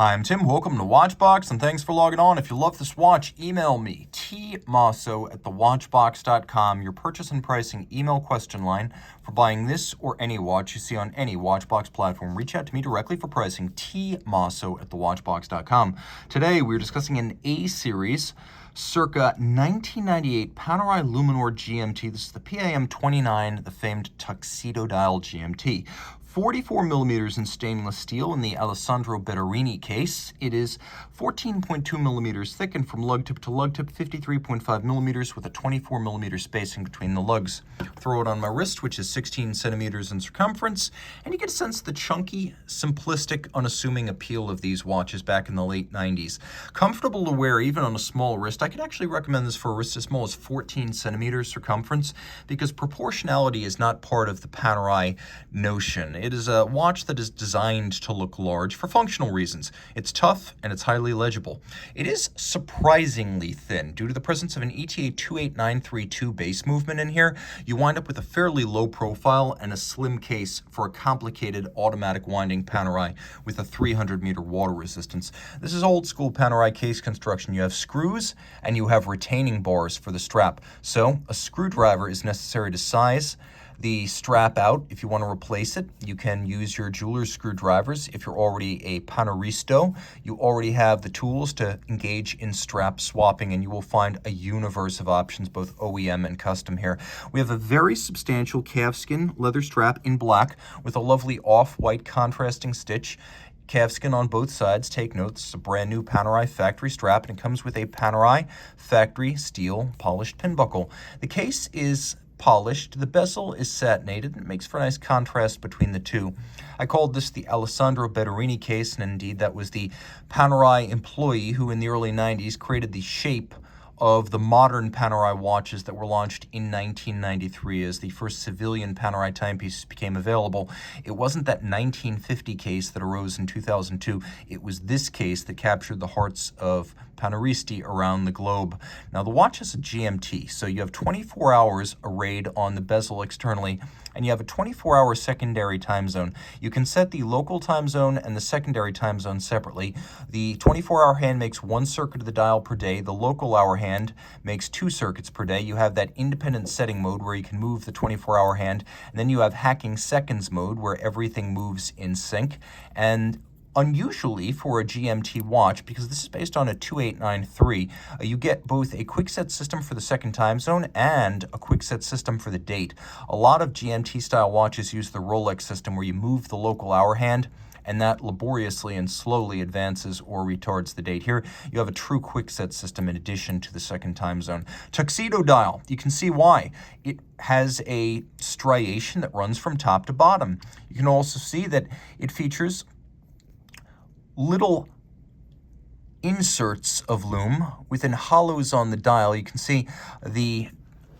Hi, I'm Tim. Welcome to Watchbox, and thanks for logging on. If you love this watch, email me, tmosso@thewatchbox.com, your purchase and pricing email question line for buying this or any watch you see on any Watchbox platform. Reach out to me directly for pricing, tmosso@thewatchbox.com. Today, we're discussing an A-series circa 1998 Panerai Luminor GMT. This is the PAM 29, the famed Tuxedo dial GMT. 44 millimeters in stainless steel in the Alessandro Bertarini case. It is 14.2 millimeters thick and from lug tip to lug tip 53.5 millimeters with a 24 millimeter spacing between the lugs. Throw it on my wrist, which is 16 centimeters in circumference, and you get a sense of the chunky, simplistic, unassuming appeal of these watches back in the late 90s. Comfortable to wear even on a small wrist. I could actually recommend this for a wrist as small as 14 centimeters circumference because proportionality is not part of the Panerai notion. It is a watch that is designed to look large for functional reasons. It's tough and it's highly legible. It is surprisingly thin. Due to the presence of an ETA 28932 base movement in here, you wind up with a fairly low profile and a slim case for a complicated automatic winding Panerai with a 300-meter water resistance. This is old school Panerai case construction. You have screws and you have retaining bars for the strap. So a screwdriver is necessary to size the strap out. If you want to replace it, you can use your jeweler's screwdrivers. If you're already a paneristo, you already have the tools to engage in strap swapping, and you will find a universe of options, both OEM and custom here. We have a very substantial calfskin leather strap in black with a lovely off-white contrasting stitch. Calfskin on both sides. Take note, this is a brand new Panerai factory strap, and it comes with a Panerai factory steel polished pin buckle. The case is polished. The bezel is satinated. It makes for a nice contrast between the two. I called this the Alessandro Bertarini case, and indeed that was the Panerai employee who in the early 90s created the shape of the modern Panerai watches that were launched in 1993 as the first civilian Panerai timepieces became available. It wasn't that 1950 case that arose in 2002. It was this case that captured the hearts of paneristi around the globe. Now, the watch is a GMT, so you have 24 hours arrayed on the bezel externally, and you have a 24-hour secondary time zone. You can set the local time zone and the secondary time zone separately. The 24-hour hand makes one circuit of the dial per day. The local hour hand makes 2 circuits per day. You have that independent setting mode where you can move the 24-hour hand, and then you have hacking seconds mode where everything moves in sync. And unusually for a GMT watch, because this is based on a 2893, you get both a quick set system for the second time zone and a quick set system for the date. A lot of GMT style watches use the Rolex system where you move the local hour hand and that laboriously and slowly advances or retards the date. Here, you have a true quick set system in addition to the second time zone. Tuxedo dial, you can see why. It has a striation that runs from top to bottom. You can also see that it features little inserts of lume within hollows on the dial. You can see the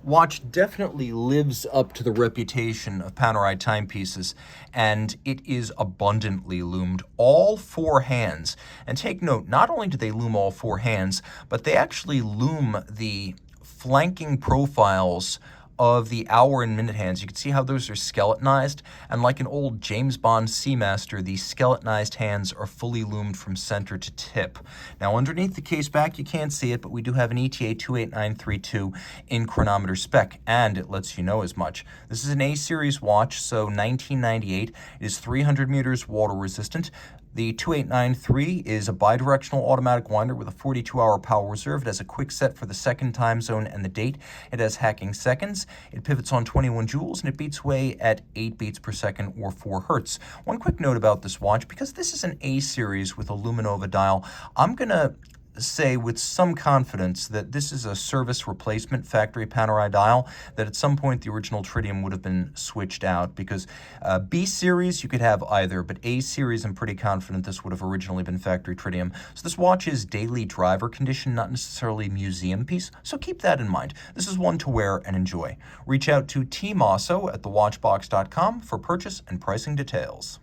watch definitely lives up to the reputation of Panerai timepieces, and it is abundantly lumed. All 4 hands, and take note, not only do they lume all 4 hands, but they actually lume the flanking profiles of the hour and minute hands. You can see how those are skeletonized, and like an old James Bond Seamaster, these skeletonized hands are fully loomed from center to tip. Now, underneath the case back, you can't see it, but we do have an ETA 28932 in chronometer spec, and it lets you know as much. This is an A-series watch, so 1998. It is 300 meters water resistant. The 2893 is a bidirectional automatic winder with a 42-hour power reserve. It has a quick set for the second time zone and the date. It has hacking seconds. It pivots on 21 joules, and it beats away at 8 beats per second or 4 hertz. One quick note about this watch, because this is an A-series with a Luminova dial, I'm going to say with some confidence that this is a service replacement factory Panerai dial, that at some point the original tritium would have been switched out, because B series you could have either, but A series I'm pretty confident this would have originally been factory tritium. So this watch is daily driver condition, not necessarily museum piece, so keep that in mind. This is one to wear and enjoy. Reach out to Team Mosso at thewatchbox.com for purchase and pricing details.